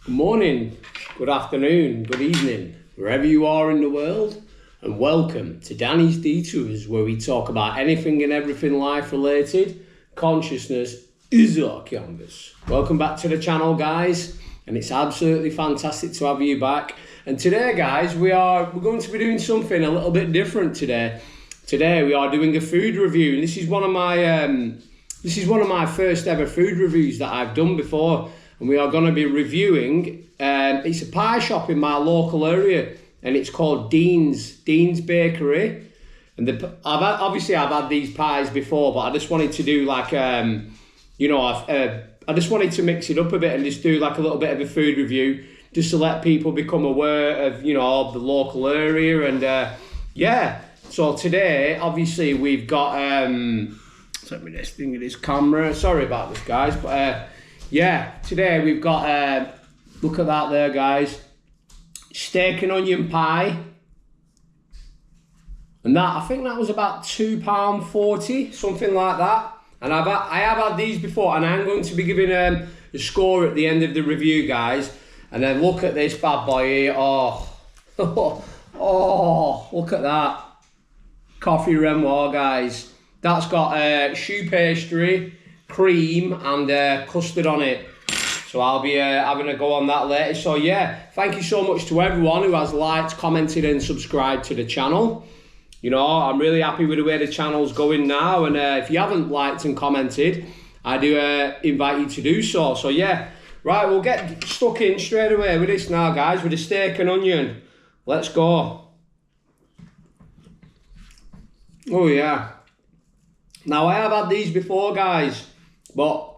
Good morning, good afternoon, good evening, wherever you are in the world, and welcome to Danny's Detours, where we talk about anything and everything life related. Consciousness is our canvas. Welcome back to the channel, guys, and it's absolutely fantastic to have you back. And today, guys, we're going to be doing something a little bit different today. Today we are doing a food review, and this is one of my first ever food reviews that I've done before. And we are going to be reviewing, it's a pie shop in my local area, and it's called Dean's Bakery. And I've had these pies before, but I just wanted to do like, I just wanted to mix it up a bit and just do like a little bit of a food review, just to let people become aware of, of the local area. And yeah, so today, obviously, we've got, let me just think of this camera, sorry about this, guys, but yeah, today we've got, look at that there, guys, steak and onion pie, and that, I think that was about £2.40, something like that. And I have had these before, and I'm going to be giving a score at the end of the review, guys. And then look at this bad boy here, oh, oh, look at that, coffee Renoir, guys. That's got choux pastry, cream and custard on it, so I'll be having a go on that later. So yeah, thank you so much to everyone who has liked, commented and subscribed to the channel. I'm really happy with the way the channel's going now, and if you haven't liked and commented, I do invite you to do so. So yeah, right, we'll get stuck in straight away with this now, guys, with the steak and onion. Let's go. Oh yeah, now I have had these before, guys, but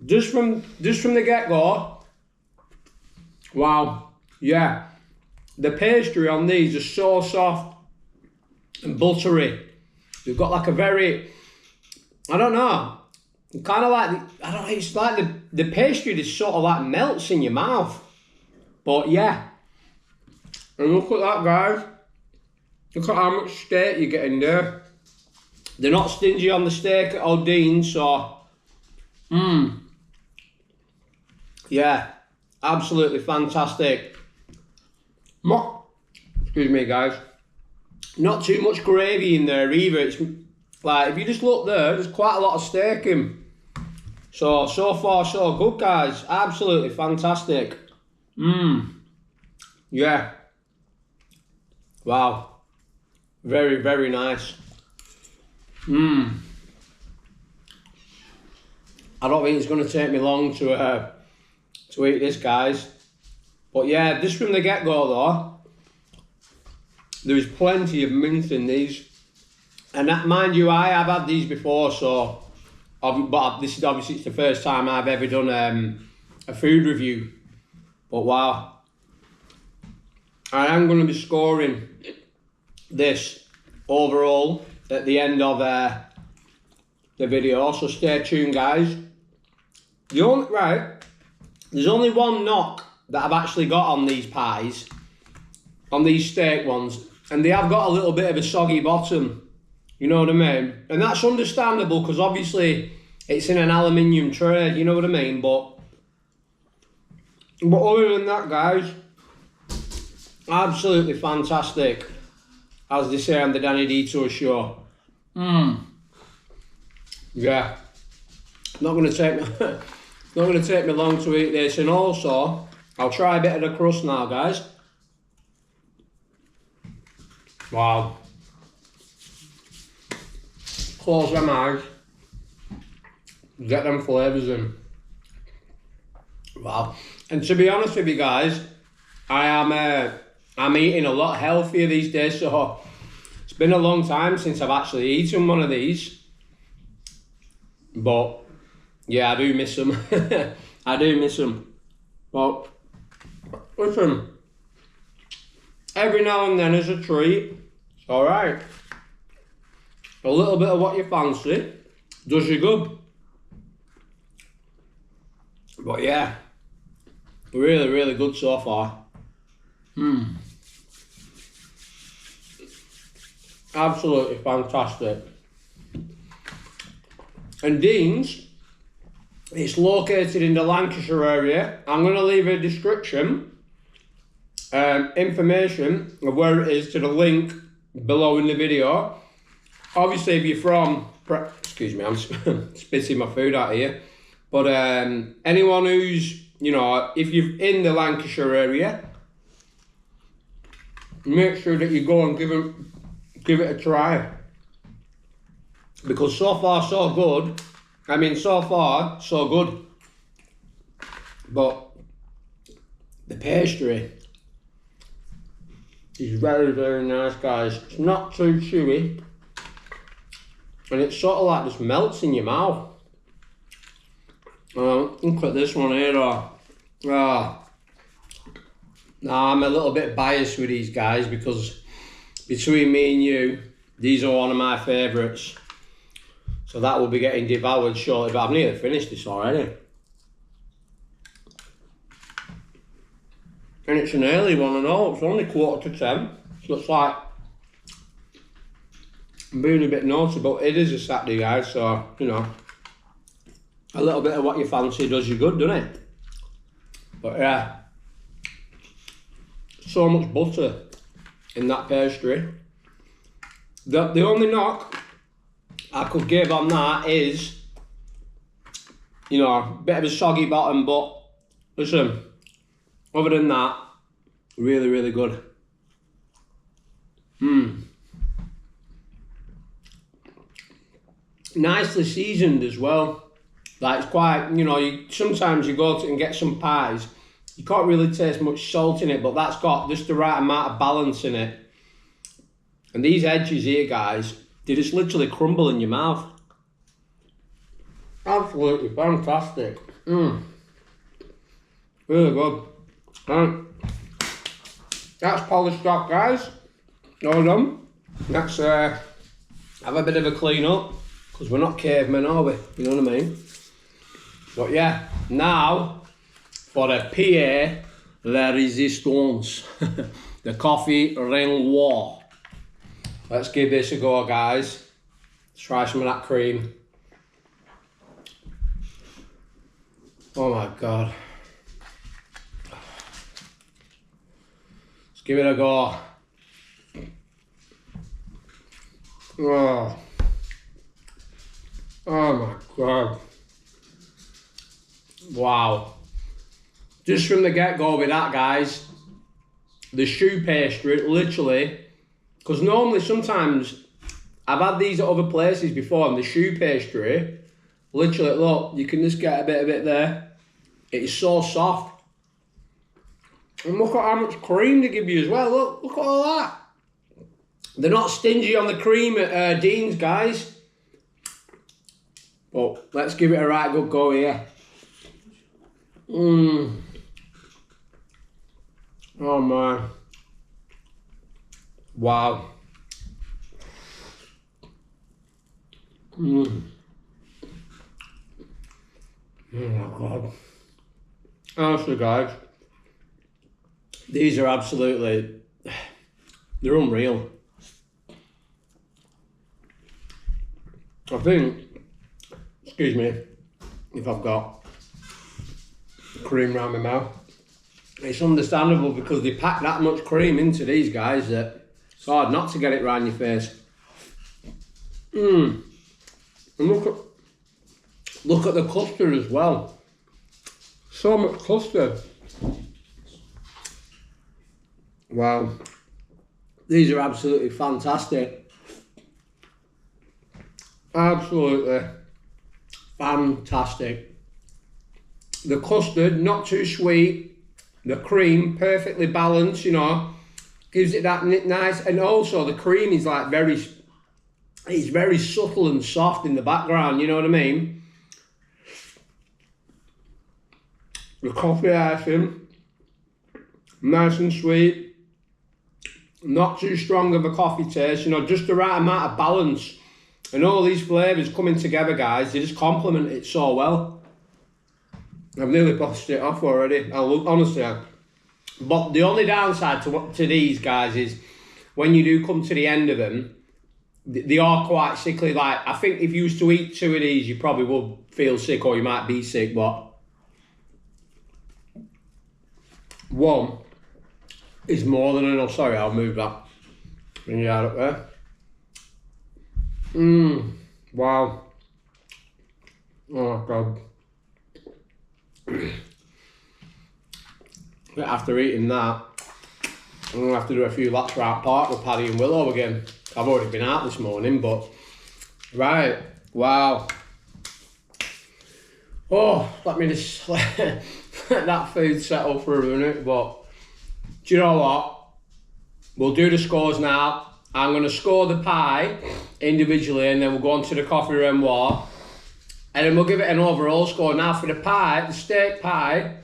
just from the get-go, wow, yeah, the pastry on these are so soft and buttery. They've got like a very, I don't know, kind of like, it's like the pastry just sort of like melts in your mouth. But yeah, and look at that, guys. Look at how much steak you're getting there. They're not stingy on the steak at Old Dean's, so yeah, absolutely fantastic. Excuse me, guys. Not too much gravy in there either. It's like, if you just look there's quite a lot of steak in. So far so good, guys. Absolutely fantastic. Yeah. Wow. Very, very nice. I don't think it's going to take me long to eat this, guys. But yeah, just from the get-go though, there's plenty of mint in these. And that, mind you, I have had these before, so, but this is obviously it's the first time I've ever done a food review. But wow, I am going to be scoring this overall at the end of the video, so stay tuned, guys. There's only one knock that I've actually got on these pies, on these steak ones, and they have got a little bit of a soggy bottom, you know what I mean? And that's understandable because obviously it's in an aluminium tray, you know what I mean? But other than that, guys, absolutely fantastic, as they say on the Danny Detour show. Yeah, not going to take me long to eat this. And also, I'll try a bit of the crust now, guys. Wow. Close them eyes. Get them flavours in. Wow. And to be honest with you guys, I'm eating a lot healthier these days, so it's been a long time since I've actually eaten one of these. But yeah, I do miss them. I do miss them. But listen, every now and then is a treat. It's alright. A little bit of what you fancy does you good. But yeah, really, really good so far. Absolutely fantastic. And Dean's It's located in the Lancashire area. I'm going to leave a description, information of where it is to the link below in the video. Obviously, if you're from, excuse me, I'm spitting my food out here. But anyone who's, you know, if you're in the Lancashire area, make sure that you go and give it a try. Because so far, so good. I mean, so far, so good. But the pastry is very, very nice, guys. It's not too chewy. And it's sort of like just melts in your mouth. Look at this one here, though. Now, I'm a little bit biased with these guys because between me and you, these are one of my favourites. So that will be getting devoured shortly, but I've nearly finished this already. And it's an early one and all, it's only 9:45. So it's like, I'm being a bit naughty, but it is a Saturday, guys, so, you know, a little bit of what you fancy does you good, doesn't it? But yeah, so much butter in that pastry. The only knock I could give on that is, you know, a bit of a soggy bottom, but listen, other than that, really, really good. Nicely seasoned as well. Like, it's quite, you know, sometimes you go to and get some pies, you can't really taste much salt in it, but that's got just the right amount of balance in it. And these edges here, guys, they just literally crumble in your mouth. Absolutely fantastic. Really good. That's polished up, guys. All done. Let's have a bit of a clean up, because we're not cavemen, are we? You know what I mean? But yeah, now for the pied la résistance, the coffee Renoir. Let's give this a go, guys. Let's try some of that cream. Oh my God. Let's give it a go. Oh my God. Wow. Just from the get-go with that, guys, the choux pastry, literally, because normally sometimes I've had these at other places before, and the choux pastry, literally, look, you can just get a bit of it there. It is so soft. And look at how much cream they give you as well. Look at all that. They're not stingy on the cream at Dean's, guys. But let's give it a right good go here. Oh man. Wow. Oh my God. Honestly, guys, these are absolutely, they're unreal. I think, excuse me, if I've got cream around my mouth. It's understandable because they pack that much cream into these guys that it's hard not to get it around your face. And look at the custard as well. So much custard. Wow. These are absolutely fantastic. Absolutely fantastic. The custard, not too sweet. The cream, perfectly balanced, you know. Gives it that nice, and also the cream is like it's very subtle and soft in the background, you know what I mean? The coffee icing, nice and sweet. Not too strong of a coffee taste, you know, just the right amount of balance. And all these flavours coming together, guys, they just complement it so well. I've nearly pushed it off already. Honestly, but the only downside to these guys is when you do come to the end of them, they are quite sickly. Like, I think if you used to eat 2 of these, you probably would feel sick or you might be sick, but one is more than enough. Sorry, I'll move that. Bring you out up there. Wow. Oh God. After eating that, I'm going to have to do a few laps around park with Paddy and Willow again. I've already been out this morning, but... Right, wow. Oh, let me just let that food settle for a minute, but... Do you know what? We'll do the scores now. I'm going to score the pie individually, and then we'll go on to the coffee Renoir. And then we'll give it an overall score. Now for the pie, the steak pie,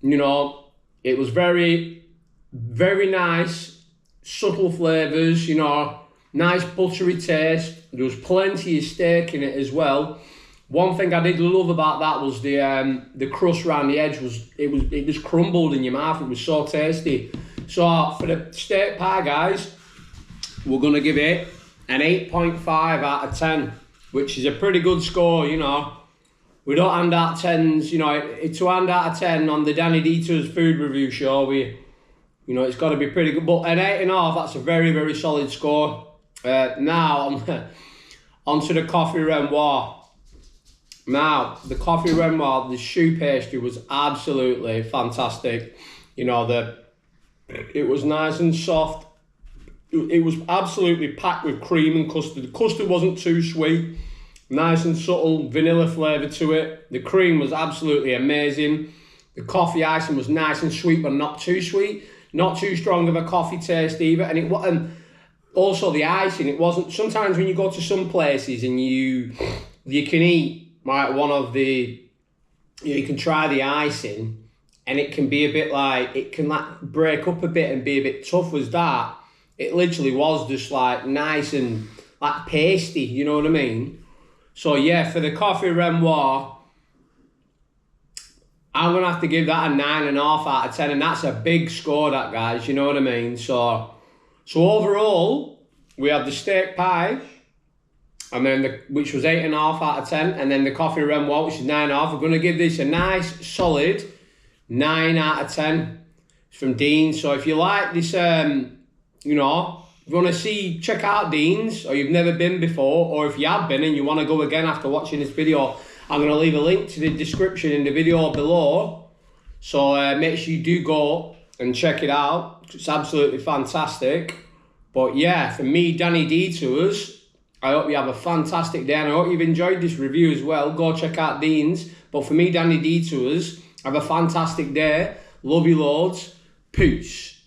you know, it was very, very nice, subtle flavours, you know, nice buttery taste. There was plenty of steak in it as well. One thing I did love about that was the crust around the edge it was crumbled in your mouth. It was so tasty. So for the steak pie, guys, we're going to give it an 8.5 out of 10, which is a pretty good score, you know. We don't hand out 10s, you know, it's to hand out of 10 on the Danny Detour's food review show. You know, it's got to be pretty good. But an 8.5, that's a very, very solid score. Now, onto the coffee Renoir. Now, the coffee Renoir, the choux pastry was absolutely fantastic. You know, it was nice and soft. It was absolutely packed with cream and custard. The custard wasn't too sweet. Nice and subtle vanilla flavour to it. The cream was absolutely amazing. The coffee icing was nice and sweet, but not too sweet. Not too strong of a coffee taste either. And also the icing, it wasn't... Sometimes when you go to some places and you can eat like one of the... You can try the icing and it can be a bit like... It can like break up a bit and be a bit tough. Was that... It literally was just like nice and like pasty, you know what I mean? So yeah, for the coffee Renoir, I'm going to have to give that a 9.5 out of 10. And that's a big score, that, guys, you know what I mean? So overall, we have the steak pie, and then which was 8.5 out of 10. And then the coffee Renoir, which is 9.5. We're going to give this a nice, solid 9 out of 10. It's from Dean. So if you like this... You know, if you want to check out Dean's, or you've never been before, or if you have been and you want to go again after watching this video, I'm going to leave a link to the description in the video below. So make sure you do go and check it out. It's absolutely fantastic. But yeah, for me, Danny Detours, I hope you have a fantastic day, and I hope you've enjoyed this review as well. Go check out Dean's. But for me, Danny Detours, have a fantastic day. Love you loads. Peace.